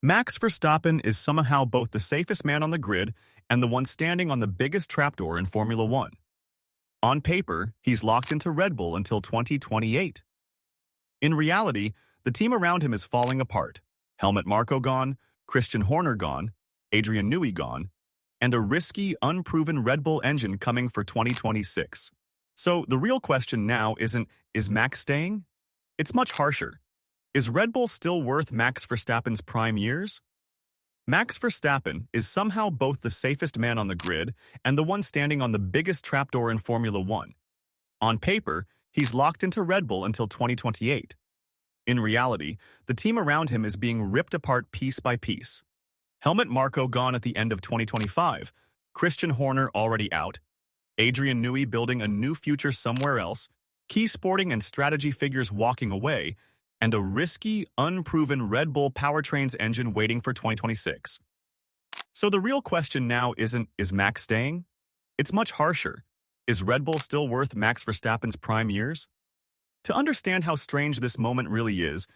Max Verstappen is somehow both the safest man on the grid and the one standing on the biggest trapdoor in Formula One. On paper, he's locked into Red Bull until 2028. In reality, the team around him is falling apart. Helmut Marko gone, Christian Horner gone, Adrian Newey gone, and a risky, unproven Red Bull engine coming for 2026. So the real question now isn't, is Max staying? It's much harsher. Is Red Bull still worth Max Verstappen's prime years? Max Verstappen is somehow both the safest man on the grid and the one standing on the biggest trapdoor in Formula One. On paper, he's locked into Red Bull until 2028. In reality, the team around him is being ripped apart piece by piece. Helmut Marko gone at the end of 2025, Christian Horner already out, Adrian Newey building a new future somewhere else, key sporting and strategy figures walking away, and a risky, unproven Red Bull Powertrains engine waiting for 2026. So the real question now isn't, is Max staying? It's much harsher. Is Red Bull still worth Max Verstappen's prime years? To understand how strange this moment really is,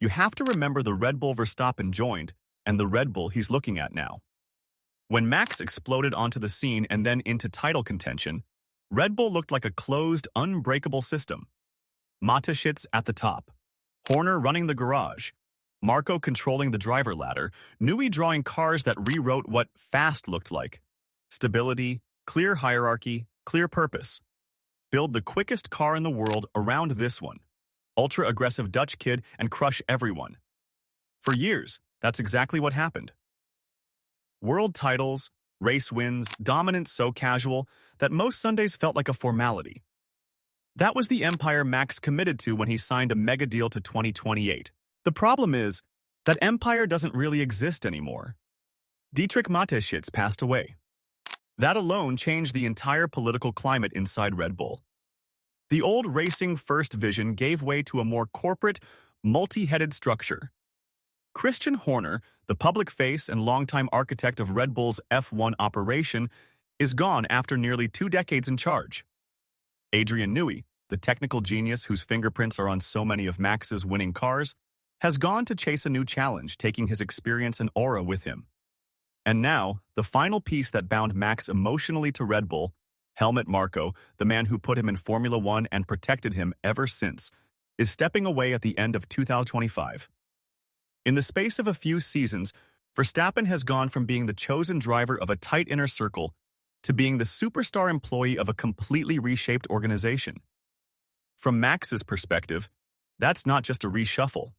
you have to remember the Red Bull Verstappen joined and the Red Bull he's looking at now. When Max exploded onto the scene and then into title contention, Red Bull looked like a closed, unbreakable system. Mateschitz at the top, Horner running the garage, Marko controlling the driver ladder, Newey drawing cars that rewrote what fast looked like. Stability, clear hierarchy, clear purpose. Build the quickest car in the world around this one. Ultra-aggressive Dutch kid and crush everyone. For years, that's exactly what happened. World titles, race wins, dominance so casual that most Sundays felt like a formality. That was the empire Max committed to when he signed a mega deal to 2028. The problem is, that empire doesn't really exist anymore. Dietrich Mateschitz passed away. That alone changed the entire political climate inside Red Bull. The old racing first vision gave way to a more corporate, multi-headed structure. Christian Horner, the public face and longtime architect of Red Bull's F1 operation, is gone after nearly 2 decades in charge. Adrian Newey, the technical genius whose fingerprints are on so many of Max's winning cars, has gone to chase a new challenge, taking his experience and aura with him. And now, the final piece that bound Max emotionally to Red Bull, Helmut Marko, the man who put him in Formula One and protected him ever since, is stepping away at the end of 2025. In the space of a few seasons, Verstappen has gone from being the chosen driver of a tight inner circle to being the superstar employee of a completely reshaped organization. From Max's perspective, that's not just a reshuffle.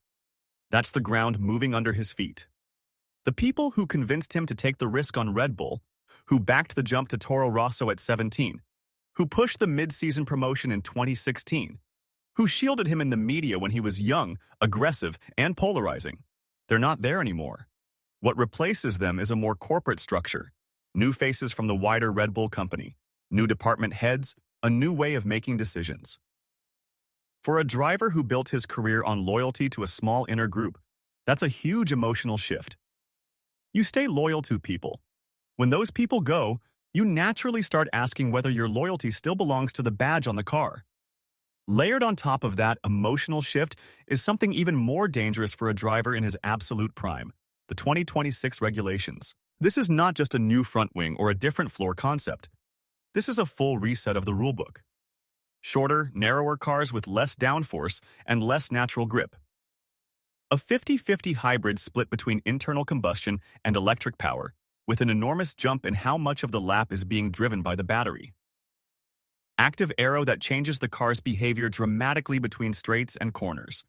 That's the ground moving under his feet. The people who convinced him to take the risk on Red Bull, who backed the jump to Toro Rosso at 17, who pushed the mid-season promotion in 2016, who shielded him in the media when he was young, aggressive, and polarizing, they're not there anymore. What replaces them is a more corporate structure. New faces from the wider Red Bull company, new department heads, a new way of making decisions. For a driver who built his career on loyalty to a small inner group, that's a huge emotional shift. You stay loyal to people. When those people go, you naturally start asking whether your loyalty still belongs to the badge on the car. Layered on top of that emotional shift is something even more dangerous for a driver in his absolute prime, the 2026 regulations. This is not just a new front wing or a different floor concept. This is a full reset of the rulebook. Shorter, narrower cars with less downforce and less natural grip. A 50-50 hybrid split between internal combustion and electric power, with an enormous jump in how much of the lap is being driven by the battery. Active aero that changes the car's behavior dramatically between straights and corners.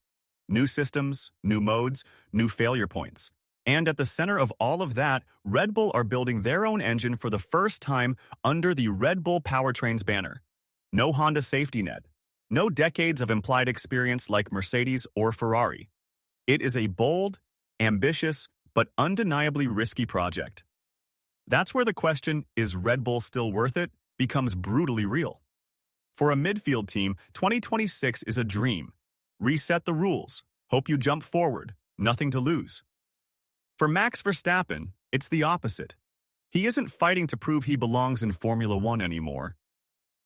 New systems, new modes, new failure points. And at the center of all of that, Red Bull are building their own engine for the first time under the Red Bull Powertrains banner. No Honda safety net. No decades of implied experience like Mercedes or Ferrari. It is a bold, ambitious, but undeniably risky project. That's where the question, is Red Bull still worth it, becomes brutally real. For a midfield team, 2026 is a dream. Reset the rules. Hope you jump forward. Nothing to lose. For Max Verstappen, it's the opposite. He isn't fighting to prove he belongs in Formula One anymore.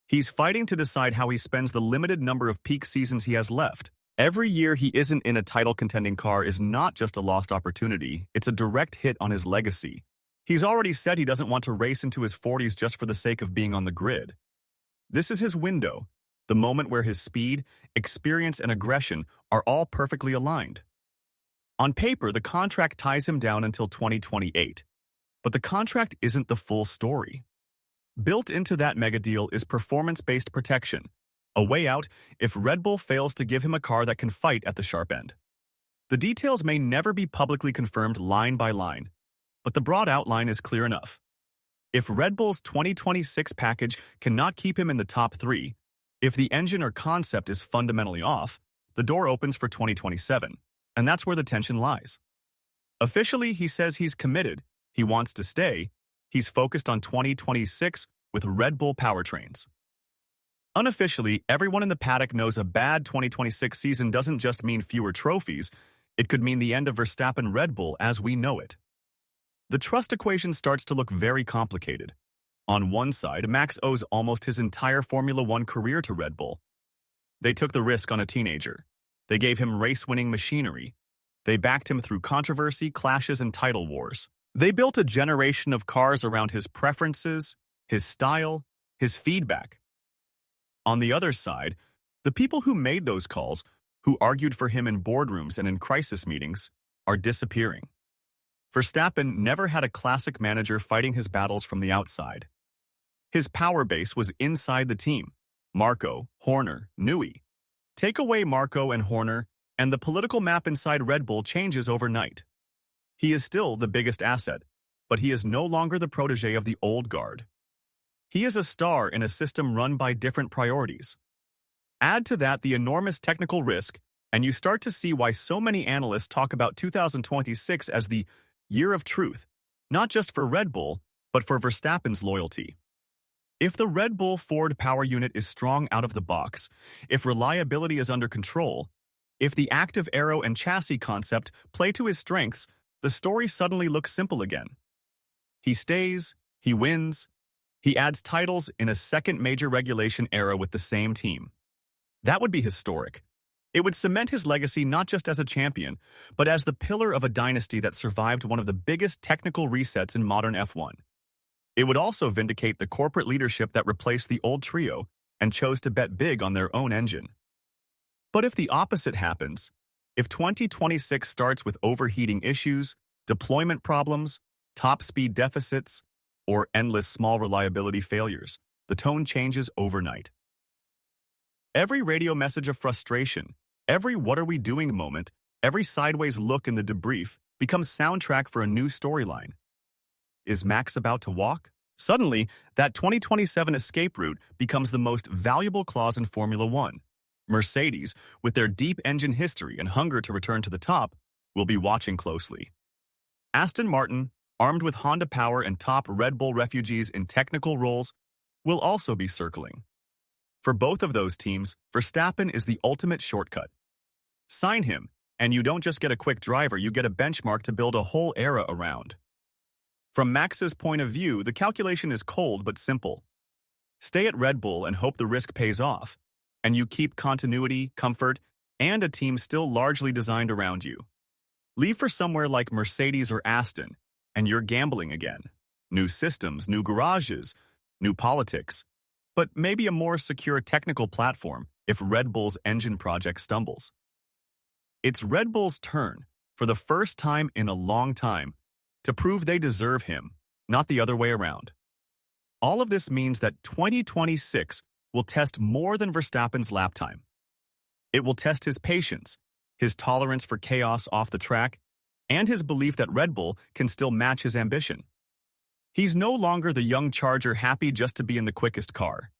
He's fighting to decide how he spends the limited number of peak seasons he has left. Every year he isn't in a title-contending car is not just a lost opportunity, it's a direct hit on his legacy. He's already said he doesn't want to race into his 40s just for the sake of being on the grid. This is his window, the moment where his speed, experience, and aggression are all perfectly aligned. On paper, the contract ties him down until 2028, but the contract isn't the full story. Built into that mega deal is performance-based protection, a way out if Red Bull fails to give him a car that can fight at the sharp end. The details may never be publicly confirmed line by line, but the broad outline is clear enough. If Red Bull's 2026 package cannot keep him in the top 3, if the engine or concept is fundamentally off, the door opens for 2027, and that's where the tension lies. Officially, he says he's committed, he wants to stay, he's focused on 2026 with Red Bull Powertrains. Unofficially, everyone in the paddock knows a bad 2026 season doesn't just mean fewer trophies, it could mean the end of Verstappen Red Bull as we know it. The trust equation starts to look very complicated. On one side, Max owes almost his entire Formula One career to Red Bull. They took the risk on a teenager. They gave him race-winning machinery. They backed him through controversy, clashes, and title wars. They built a generation of cars around his preferences, his style, his feedback. On the other side, the people who made those calls, who argued for him in boardrooms and in crisis meetings, are disappearing. Verstappen never had a classic manager fighting his battles from the outside. His power base was inside the team. Marko, Horner, Newey. Take away Marko and Horner, and the political map inside Red Bull changes overnight. He is still the biggest asset, but he is no longer the protege of the old guard. He is a star in a system run by different priorities. Add to that the enormous technical risk, and you start to see why so many analysts talk about 2026 as the year of truth, not just for Red Bull, but for Verstappen's loyalty. If the Red Bull Ford power unit is strong out of the box, if reliability is under control, if the active aero and chassis concept play to his strengths, the story suddenly looks simple again. He stays, he wins, he adds titles in a second major regulation era with the same team. That would be historic. It would cement his legacy not just as a champion, but as the pillar of a dynasty that survived one of the biggest technical resets in modern F1. It would also vindicate the corporate leadership that replaced the old trio and chose to bet big on their own engine. But if the opposite happens, if 2026 starts with overheating issues, deployment problems, top speed deficits, or endless small reliability failures, the tone changes overnight. Every radio message of frustration, every what are we doing moment, every sideways look in the debrief becomes soundtrack for a new storyline. Is Max about to walk? Suddenly, that 2027 escape route becomes the most valuable clause in Formula One. Mercedes, with their deep engine history and hunger to return to the top, will be watching closely. Aston Martin, armed with Honda power and top Red Bull refugees in technical roles, will also be circling. For both of those teams, Verstappen is the ultimate shortcut. Sign him, and you don't just get a quick driver, you get a benchmark to build a whole era around. From Max's point of view, the calculation is cold but simple. Stay at Red Bull and hope the risk pays off, and you keep continuity, comfort, and a team still largely designed around you. Leave for somewhere like Mercedes or Aston, and you're gambling again. New systems, new garages, new politics, but maybe a more secure technical platform if Red Bull's engine project stumbles. It's Red Bull's turn, for the first time in a long time, to prove they deserve him, not the other way around. All of this means that 2026 will test more than Verstappen's lap time. It will test his patience, his tolerance for chaos off the track, and his belief that Red Bull can still match his ambition. He's no longer the young charger happy just to be in the quickest car.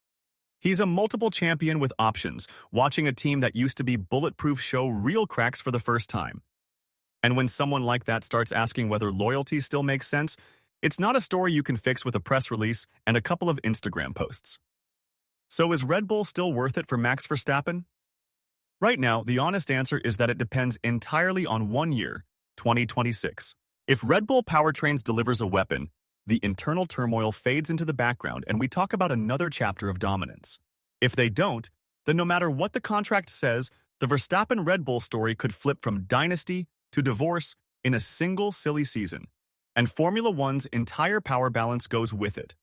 He's a multiple champion with options, watching a team that used to be bulletproof show real cracks for the first time. And when someone like that starts asking whether loyalty still makes sense, it's not a story you can fix with a press release and a couple of Instagram posts. So is Red Bull still worth it for Max Verstappen? Right now, the honest answer is that it depends entirely on 1 year, 2026. If Red Bull Powertrains delivers a weapon, the internal turmoil fades into the background and we talk about another chapter of dominance. If they don't, then no matter what the contract says, The Verstappen Red Bull story could flip from dynasty to divorce in a single silly season, and Formula One's entire power balance goes with it.